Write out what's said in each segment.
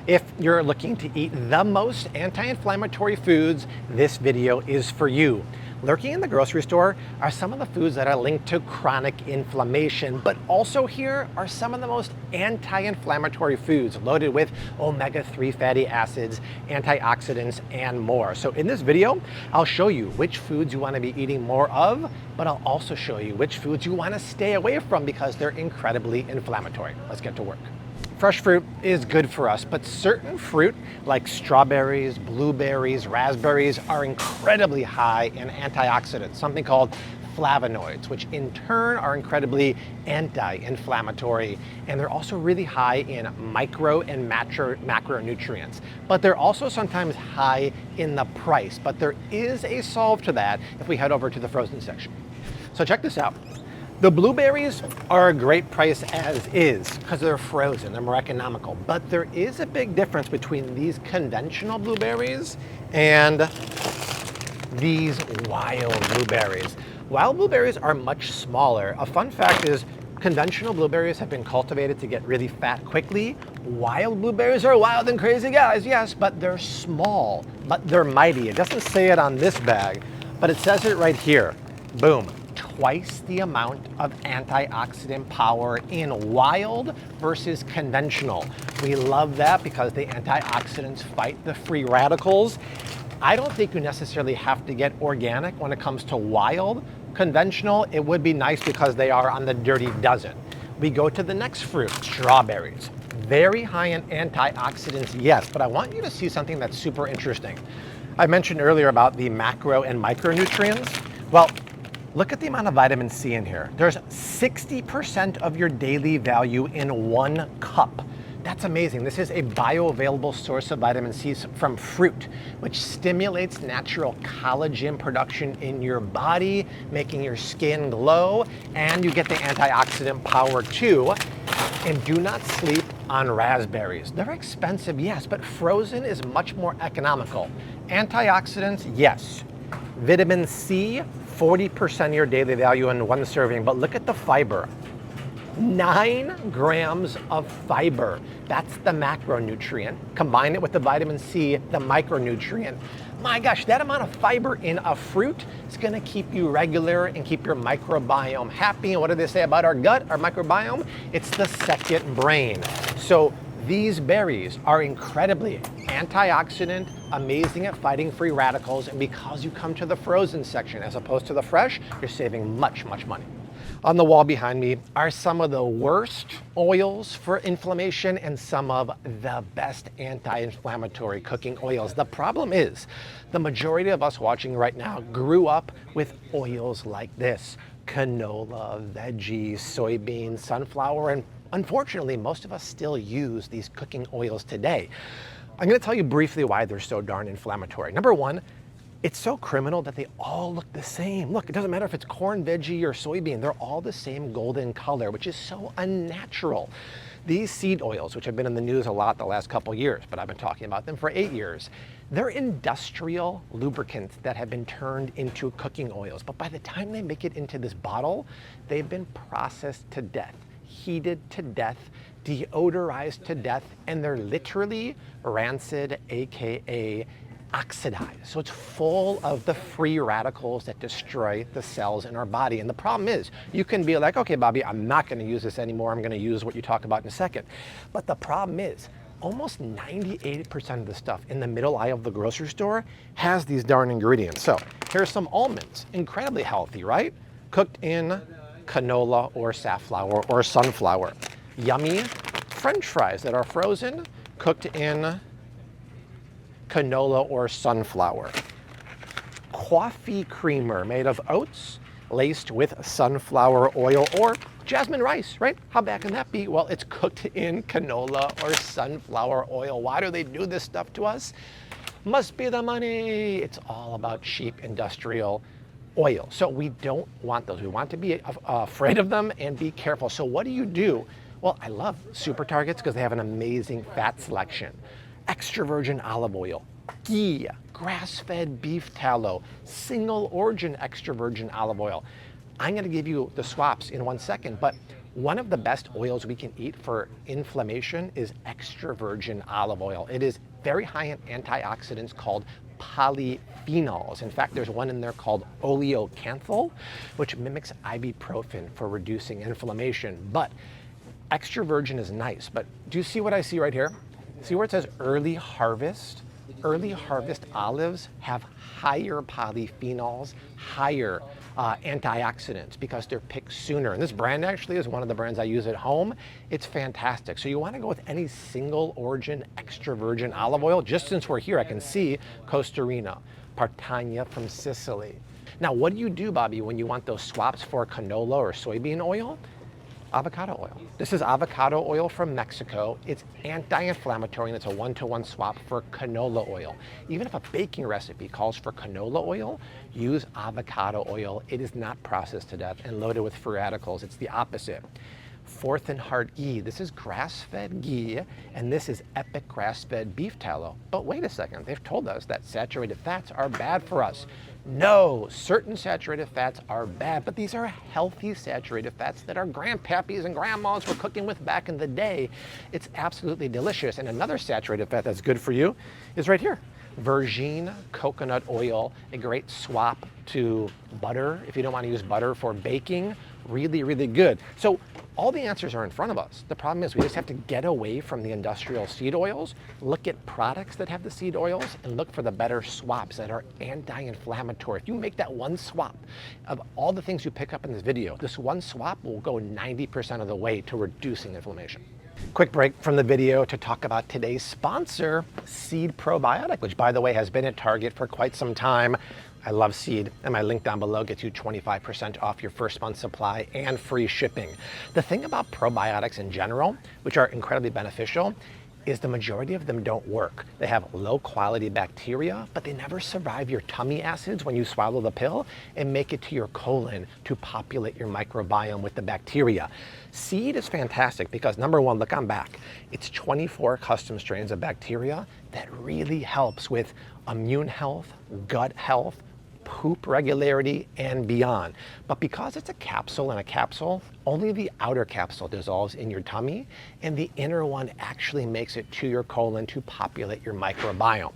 If you're looking to eat the most anti-inflammatory foods, this video is for you. Lurking in the grocery store are some of the foods that are linked to chronic inflammation, but also here are some of the most anti-inflammatory foods loaded with omega-3 fatty acids, antioxidants, and more. So in this video, I'll show you which foods you want to be eating more of, but I'll also show you which foods you want to stay away from because they're incredibly inflammatory. Let's get to work. Fresh fruit is good for us, but certain fruit like strawberries, blueberries, raspberries are incredibly high in antioxidants, something called flavonoids, which in turn are incredibly anti-inflammatory. And they're also really high in micro and macronutrients. But they're also sometimes high in the price. But there is a solve to that if we head over to the frozen section. So check this out. The blueberries are a great price as is because they're frozen, they're more economical. But there is a big difference between these conventional blueberries and these wild blueberries. Wild blueberries are much smaller. A fun fact is conventional blueberries have been cultivated to get really fat quickly. Wild blueberries are wild and crazy guys, yes, but they're small, but they're mighty. It doesn't say it on this bag, but it says it right here. Boom. Twice the amount of antioxidant power in wild versus conventional. We love that because the antioxidants fight the free radicals. I don't think you necessarily have to get organic when it comes to wild. Conventional, it would be nice because they are on the dirty dozen. We go to the next fruit, strawberries. Very high in antioxidants, yes, but I want you to see something that's super interesting. I mentioned earlier about the macro and micronutrients. Well, look at the amount of vitamin C in here. There's 60% of your daily value in 1 cup. That's amazing. This is a bioavailable source of vitamin C from fruit, which stimulates natural collagen production in your body, making your skin glow, and you get the antioxidant power too. And do not sleep on raspberries. They're expensive, yes, but frozen is much more economical. Antioxidants, yes. Vitamin C, 40% of your daily value in 1 serving, but look at the fiber. 9 grams of fiber. That's the macronutrient. Combine it with the vitamin C, the micronutrient. My gosh, that amount of fiber in a fruit is gonna keep you regular and keep your microbiome happy. And what do they say about our gut, our microbiome? It's the second brain. So these berries are incredibly antioxidant, amazing at fighting free radicals, and because you come to the frozen section as opposed to the fresh, you're saving much, much money. On the wall behind me are some of the worst oils for inflammation and some of the best anti-inflammatory cooking oils. The problem is, the majority of us watching right now grew up with oils like this: canola, veggies, soybeans, sunflower, and unfortunately, most of us still use these cooking oils today. I'm gonna tell you briefly why they're so darn inflammatory. Number one, it's so criminal that they all look the same. Look, it doesn't matter if it's corn, veggie, or soybean, they're all the same golden color, which is so unnatural. These seed oils, which have been in the news a lot the last couple years, but I've been talking about them for 8 years, they're industrial lubricants that have been turned into cooking oils. But by the time they make it into this bottle, they've been processed to death, heated to death, deodorized to death, and they're literally rancid, AKA oxidized. So it's full of the free radicals that destroy the cells in our body. And the problem is, you can be like, okay, Bobby, I'm not gonna use this anymore. I'm gonna use what you talk about in a second. But the problem is, almost 98% of the stuff in the middle aisle of the grocery store has these darn ingredients. So here's some almonds, incredibly healthy, right? Cooked in canola or safflower or sunflower. Yummy French fries that are frozen, cooked in canola or sunflower. Coffee creamer made of oats laced with sunflower oil or jasmine rice, right? How bad can that be? Well, it's cooked in canola or sunflower oil. Why do they do this stuff to us? Must be the money. It's all about cheap industrial oil. So we don't want those. We want to be afraid of them and be careful. So what do? Well, I love Super Targets because they have an amazing fat selection. Extra virgin olive oil, ghee, grass-fed beef tallow, single origin extra virgin olive oil. I'm gonna give you the swaps in 1 second, but One of the best oils we can eat for inflammation is extra virgin olive oil. It is very high in antioxidants called polyphenols. In fact, there's one in there called oleocanthal, which mimics ibuprofen for reducing inflammation. But extra virgin is nice, but do you see what I see right here? See where it says early harvest? Early harvest olives have higher polyphenols, higher antioxidants because they're picked sooner. And this brand actually is one of the brands I use at home. It's fantastic. So you want to go with any single origin extra virgin olive oil. Just since we're here, I can see Costa Rica, Partagna from Sicily. Now, what do you do, Bobby, when you want those swaps for canola or soybean oil? Avocado oil. This is avocado oil from Mexico. It's anti-inflammatory and it's a 1-to-1 swap for canola oil. Even if a baking recipe calls for canola oil, use avocado oil. It is not processed to death and loaded with free radicals. It's the opposite. Fourth and heart ghee. This is grass-fed ghee, and this is epic grass-fed beef tallow. But wait a second, they've told us that saturated fats are bad for us. No, certain saturated fats are bad, but these are healthy saturated fats that our grandpappies and grandmas were cooking with back in the day. It's absolutely delicious. And another saturated fat that's good for you is right here. Virgin coconut oil, a great swap to butter if you don't want to use butter for baking. Really, really good. So all the answers are in front of us. The problem is we just have to get away from the industrial seed oils, look at products that have the seed oils, and look for the better swaps that are anti-inflammatory. If you make that one swap of all the things you pick up in this video, this one swap will go 90% of the way to reducing inflammation. Quick break from the video to talk about today's sponsor, Seed Probiotic, which by the way has been at Target for quite some time. I love Seed, and my link down below gets you 25% off your first month supply and free shipping. The thing about probiotics in general, which are incredibly beneficial, is the majority of them don't work. They have low quality bacteria, but they never survive your tummy acids when you swallow the pill and make it to your colon to populate your microbiome with the bacteria. Seed is fantastic because number one, look on back. It's 24 custom strains of bacteria that really helps with immune health, gut health, poop regularity, and beyond. But because it's a capsule in a capsule, only the outer capsule dissolves in your tummy, and the inner one actually makes it to your colon to populate your microbiome.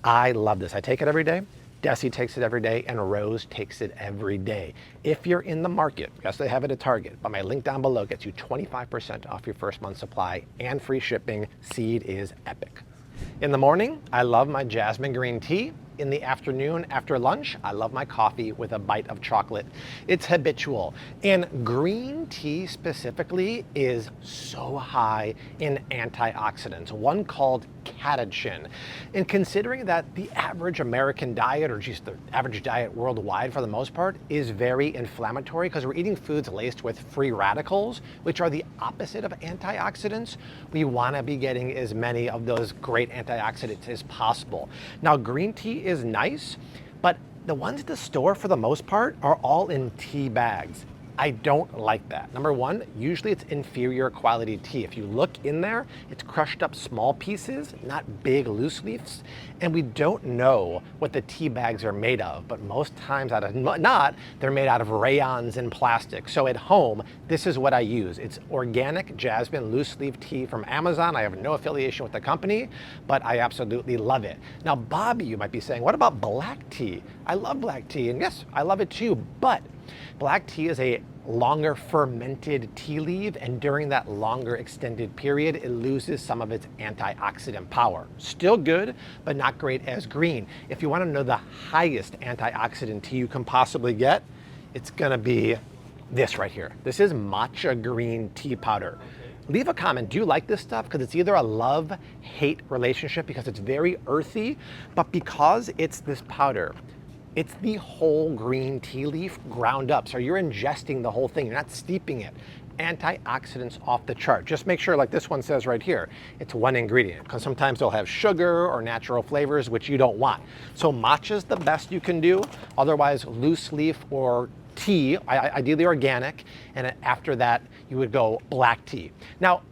I love this. I take it every day. Desi takes it every day, and Rose takes it every day. If you're in the market, yes, they have it at Target, but my link down below gets you 25% off your first month supply and free shipping. Seed is epic. In the morning, I love my jasmine green tea. In the afternoon, after lunch, I love my coffee with a bite of chocolate. It's habitual. And green tea specifically is so high in antioxidants, one called catechin. And considering that the average American diet, or just the average diet worldwide for the most part, is very inflammatory because we're eating foods laced with free radicals, which are the opposite of antioxidants, we want to be getting as many of those great antioxidants as possible. Now, green tea is nice, but the ones at the store for the most part are all in tea bags. I don't like that. Number one, usually it's inferior quality tea. If you look in there, it's crushed up small pieces, not big loose leaves, and we don't know what the tea bags are made of, but most times they're made out of rayons and plastic. So at home, this is what I use. It's organic jasmine loose leaf tea from Amazon. I have no affiliation with the company, but I absolutely love it. Now, Bobby, you might be saying, what about black tea? I love black tea, and yes, I love it too, but black tea is a longer fermented tea leaf, and during that longer extended period, it loses some of its antioxidant power. Still good, but not great as green. If you want to know the highest antioxidant tea you can possibly get, it's gonna be this right here. This is matcha green tea powder. Leave a comment, do you like this stuff? Because it's either a love-hate relationship because it's very earthy, but because it's this powder, it's the whole green tea leaf ground up. So you're ingesting the whole thing, you're not steeping it. Antioxidants off the chart. Just make sure, like this one says right here, it's one ingredient, because sometimes they'll have sugar or natural flavors, which you don't want. So matcha's the best you can do. Otherwise, loose leaf or tea, ideally organic, and after that, you would go black tea. Now,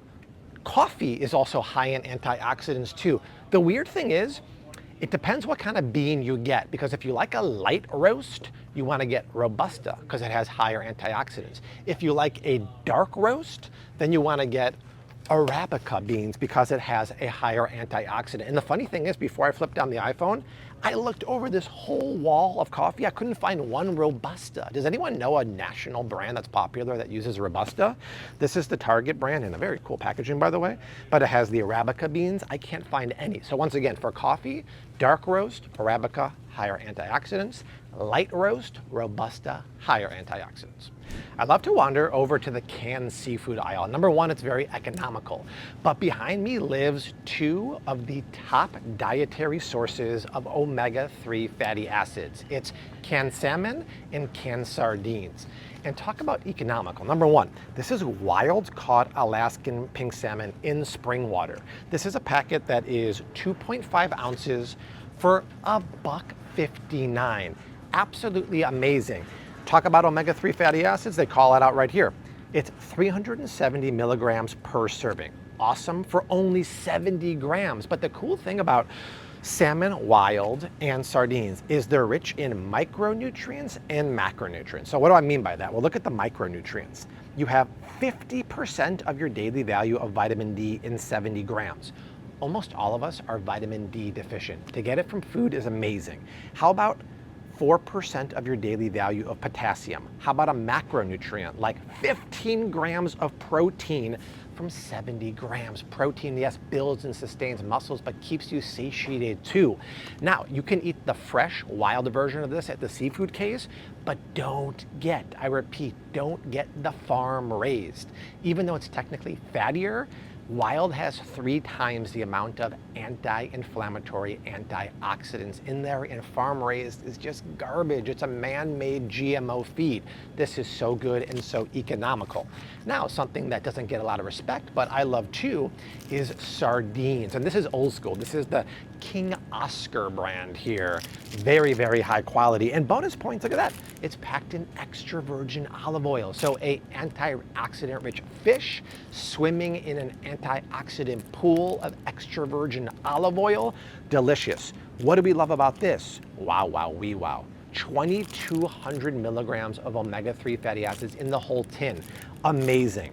coffee is also high in antioxidants too. The weird thing is, It depends what kind of bean you get, because if you like a light roast, you want to get Robusta because it has higher antioxidants. If you like a dark roast, then you want to get Arabica beans because it has a higher antioxidant. And the funny thing is, before I flipped down the iPhone, I looked over this whole wall of coffee. I couldn't find one Robusta. Does anyone know a national brand that's popular that uses Robusta? This is the Target brand, and a very cool packaging, by the way, but it has the Arabica beans. I can't find any. So once again, for coffee, dark roast, Arabica, higher antioxidants. Light roast, Robusta, higher antioxidants. I love to wander over to the canned seafood aisle. Number one, it's very economical. But behind me lives two of the top dietary sources of omega-3 fatty acids. It's canned salmon and canned sardines. And talk about economical. Number one, this is wild caught Alaskan pink salmon in spring water. This is a packet that is 2.5 ounces for $1.59. Absolutely amazing. Talk about omega-3 fatty acids, they call it out right here. It's 370 milligrams per serving. Awesome for only 70 grams. But the cool thing about salmon, wild, and sardines is they're rich in micronutrients and macronutrients. So what do I mean by that? Well, look at the micronutrients. You have 50% of your daily value of vitamin D in 70 grams. Almost all of us are vitamin D deficient. To get it from food is amazing. How about 4% of your daily value of potassium? How about a macronutrient like 15 grams of protein from 70 grams? Protein, yes, builds and sustains muscles, but keeps you satiated too. Now, you can eat the fresh, wild version of this at the seafood case, but don't get, I repeat, don't get the farm raised. Even though it's technically fattier, wild has 3 times the amount of anti-inflammatory antioxidants in there, and farm raised is just garbage. It's a man-made GMO feed. This is so good and so economical. Now, something that doesn't get a lot of respect, but I love too, is sardines. And this is old school. This is the King Oscar brand here. Very, very high quality. And bonus points, look at that. It's packed in extra virgin olive oil. So a antioxidant rich fish swimming in an antioxidant pool of extra virgin olive oil. Delicious. What do we love about this? Wow, wow, wee wow. 2,200 milligrams of omega-3 fatty acids in the whole tin. Amazing.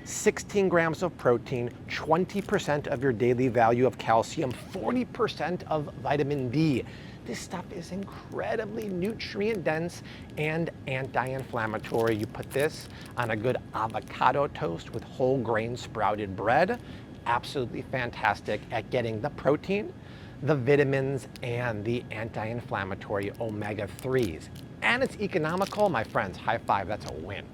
16 grams of protein, 20% of your daily value of calcium, 40% of vitamin D. This stuff is incredibly nutrient dense and anti-inflammatory. You put this on a good avocado toast with whole grain sprouted bread. Absolutely fantastic at getting the protein, the vitamins, and the anti-inflammatory omega-3s. And it's economical, my friends. High five, that's a win.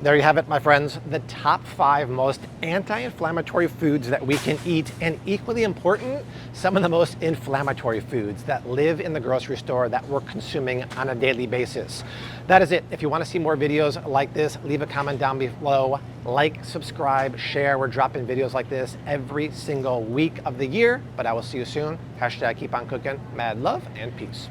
There you have it, my friends, the top 5 most anti-inflammatory foods that we can eat, and equally important, some of the most inflammatory foods that live in the grocery store that we're consuming on a daily basis. That is it. If you want to see more videos like this, leave a comment down below, like, subscribe, share. We're dropping videos like this every single week of the year, but I will see you soon. Hashtag keep on cooking. Mad love and peace.